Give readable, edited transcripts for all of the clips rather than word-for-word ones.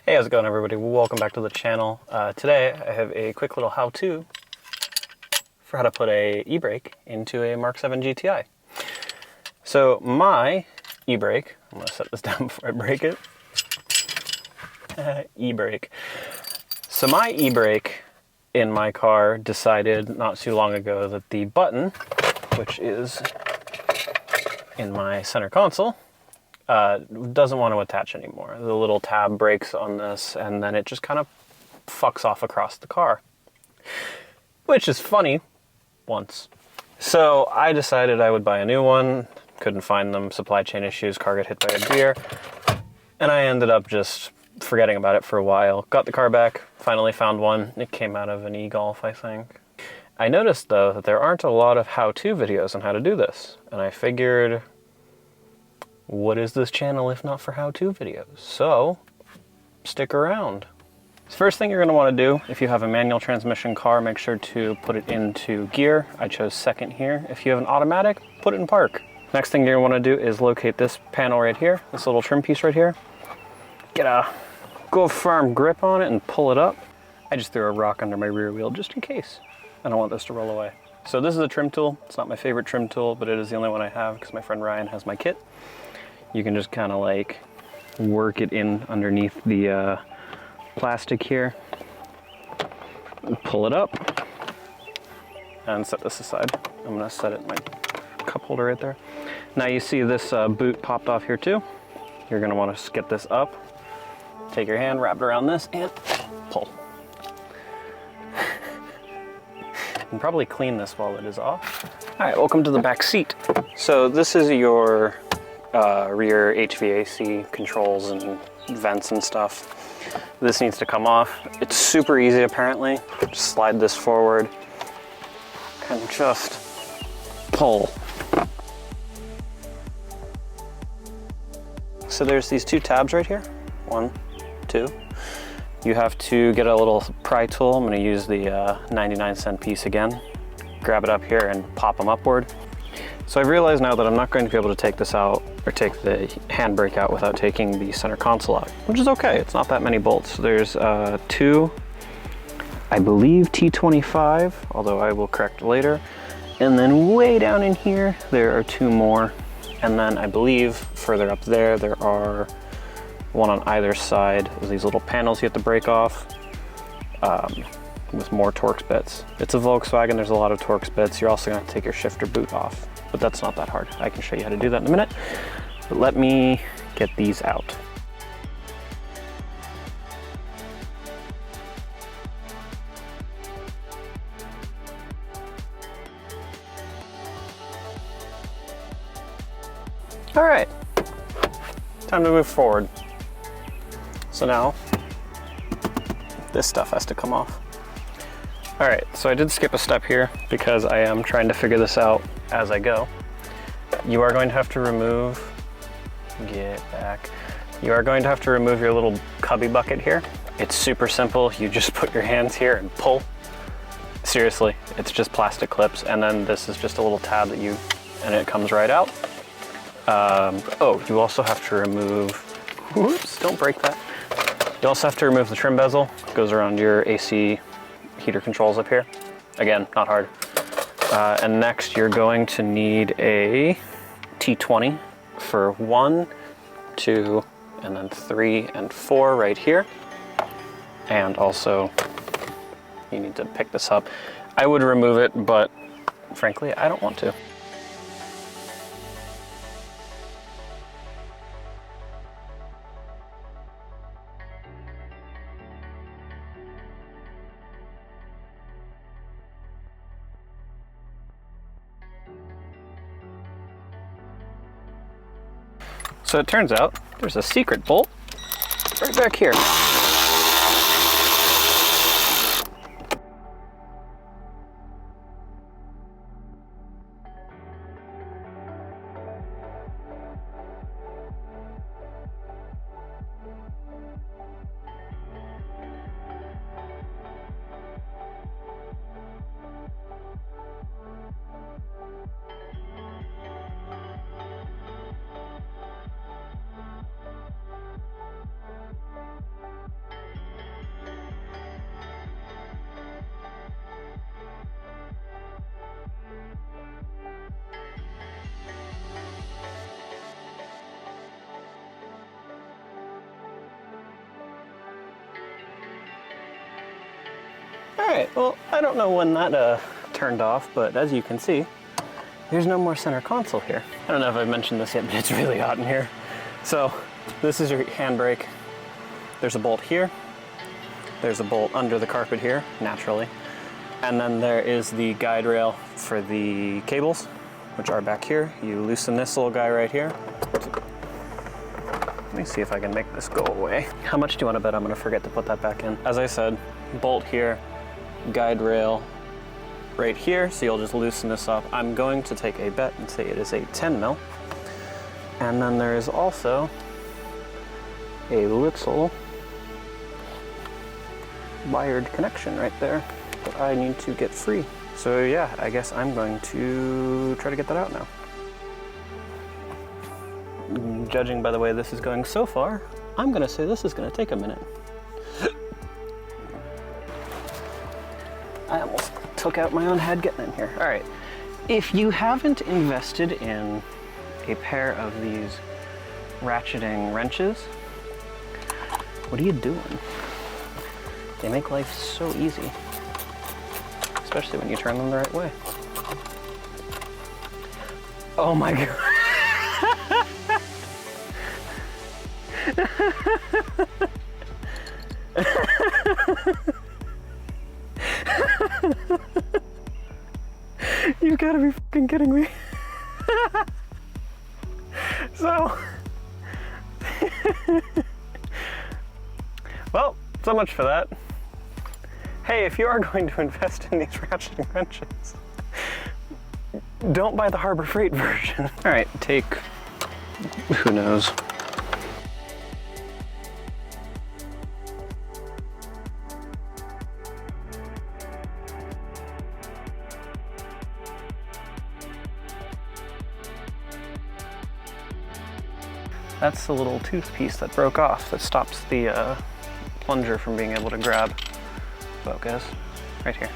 Hey, how's it going, everybody? Welcome back to the channel. Today I have a quick little how-to for how to put a e-brake into a Mark 7 GTI. So my e-brake, I'm gonna set this down before I break it. E-brake. So my e-brake in my car decided not too long ago that the button, which is in my center console, doesn't want to attach anymore. The little tab breaks on this and then it just kind of fucks off across the car. Which is funny, once. So I decided I would buy a new one, couldn't find them, supply chain issues, car got hit by a deer, and I ended up just forgetting about it for a while. Got the car back, finally found one. It came out of an e-Golf, I think. I noticed though that there aren't a lot of how-to videos on how to do this, and I figured, what is this channel if not for how-to videos? So, stick around. The first thing you're going to want to do, if you have a manual transmission car, make sure to put it into gear. I chose second here. If you have an automatic, put it in park. Next thing you're going to want to do is locate this panel right here, this little trim piece right here. Get a good firm grip on it and pull it up. I just threw a rock under my rear wheel just in case. I don't want this to roll away. So this is a trim tool. It's not my favorite trim tool, but it is the only one I have because my friend Ryan has my kit. You can just kind of like work it in underneath the plastic here, pull it up, and set this aside. I'm gonna set it in my cup holder right there. Now you see this boot popped off here too. You're gonna want to get this up, take your hand, wrap it around this, and pull. And probably clean this while it is off. All right, welcome to the back seat. So this is your rear HVAC controls and vents and stuff. This needs to come off. It's super easy apparently. Just slide this forward and just pull. So there's these two tabs right here. 1, 2. You have to get a little pry tool. I'm going to use the 99-cent piece again. Grab it up here and pop them upward. So I've realized now that I'm not going to be able to take this out or take the handbrake out without taking the center console out, which is okay. It's not that many bolts. There's two, I believe T25, although I will correct later. And then way down in here, there are two more. And then I believe further up there, there are one on either side. There's these little panels you have to break off with more Torx bits. It's a Volkswagen, there's a lot of Torx bits. You're also gonna take your shifter boot off, but that's not that hard. I can show you how to do that in a minute, but let me get these out. All right, time to move forward. So now, this stuff has to come off. All right, so I did skip a step here because I am trying to figure this out as I go. You are going to have to remove, get back. You are going to have to remove your little cubby bucket here. It's super simple. You just put your hands here and pull. Seriously, it's just plastic clips. And then this is just a little tab that and it comes right out. Oh, you also have to remove, whoops, don't break that. You also have to remove the trim bezel. It goes around your AC heater controls up here. Again, not hard. And next you're going to need a T20 for 1, 2, and then 3 and 4 right here. And also you need to pick this up. I would remove it, but frankly, I don't want to. So it turns out there's a secret bolt right back here. right, well, I don't know when that turned off, but as you can see, there's no more center console here. I don't know if I've mentioned this yet, but it's really hot in here. So this is your handbrake. There's a bolt here. There's a bolt under the carpet here, naturally. And then there is the guide rail for the cables, which are back here. You loosen this little guy right here. Let me see if I can make this go away. How much do you want to bet I'm going to forget to put that back in? As I said, bolt here, guide rail right here, so you'll just loosen this up. I'm going to take a bet and say it is a 10 mil. And then there is also a little wired connection right there that I need to get free. So yeah, I guess I'm going to try to get that out now. Judging by the way this is going so far, I'm gonna say this is gonna take a minute. I almost took out my own head getting in here. All right, if you haven't invested in a pair of these ratcheting wrenches, what are you doing? They make life so easy, especially when you turn them the right way. Oh my God. You've got to be fucking kidding me. So, well, so much for that. Hey, if you are going to invest in these ratcheting wrenches, don't buy the Harbor Freight version. All right, take, who knows? That's the little tooth piece that broke off that stops the plunger from being able to grab focus right here.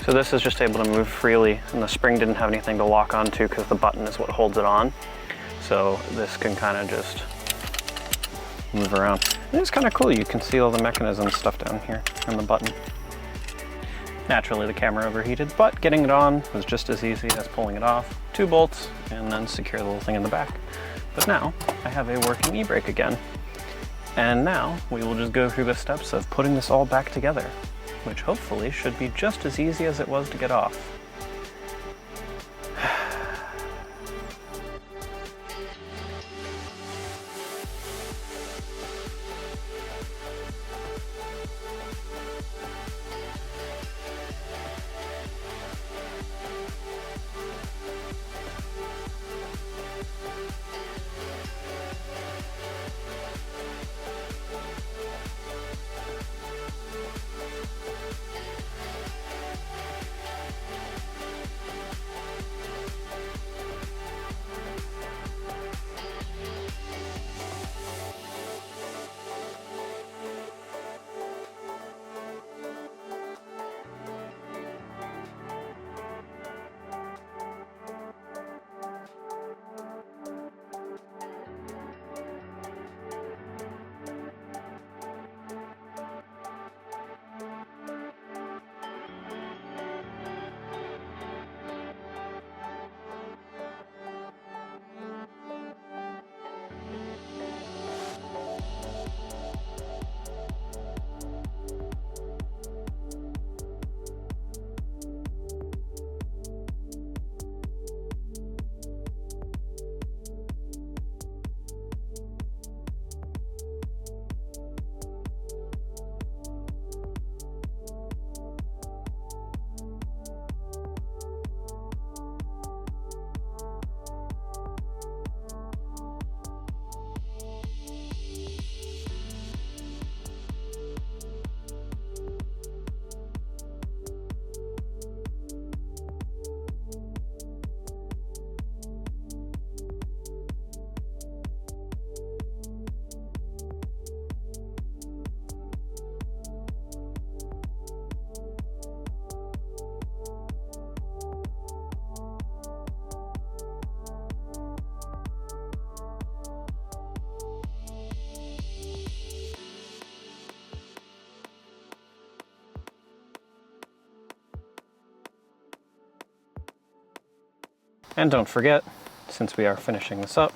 So this is just able to move freely, and the spring didn't have anything to lock onto because the button is what holds it on. So this can kind of just move around. And it's kind of cool. You can see all the mechanism stuff down here and the button. Naturally the camera overheated, but getting it on was just as easy as pulling it off. 2 bolts and then secure the little thing in the back. But now I have a working e-brake again. And now we will just go through the steps of putting this all back together, which hopefully should be just as easy as it was to get off. And don't forget, since we are finishing this up,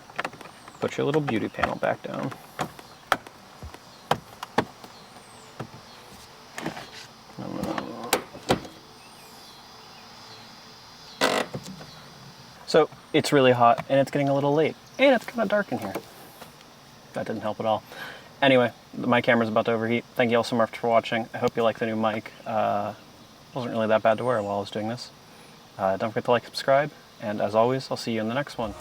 put your little beauty panel back down. So it's really hot and it's getting a little late and it's kind of dark in here. That didn't help at all. Anyway, my camera's about to overheat. Thank you all so much for watching. I hope you like the new mic. Wasn't really that bad to wear while I was doing this. Don't forget to like, subscribe, and as always, I'll see you in the next one.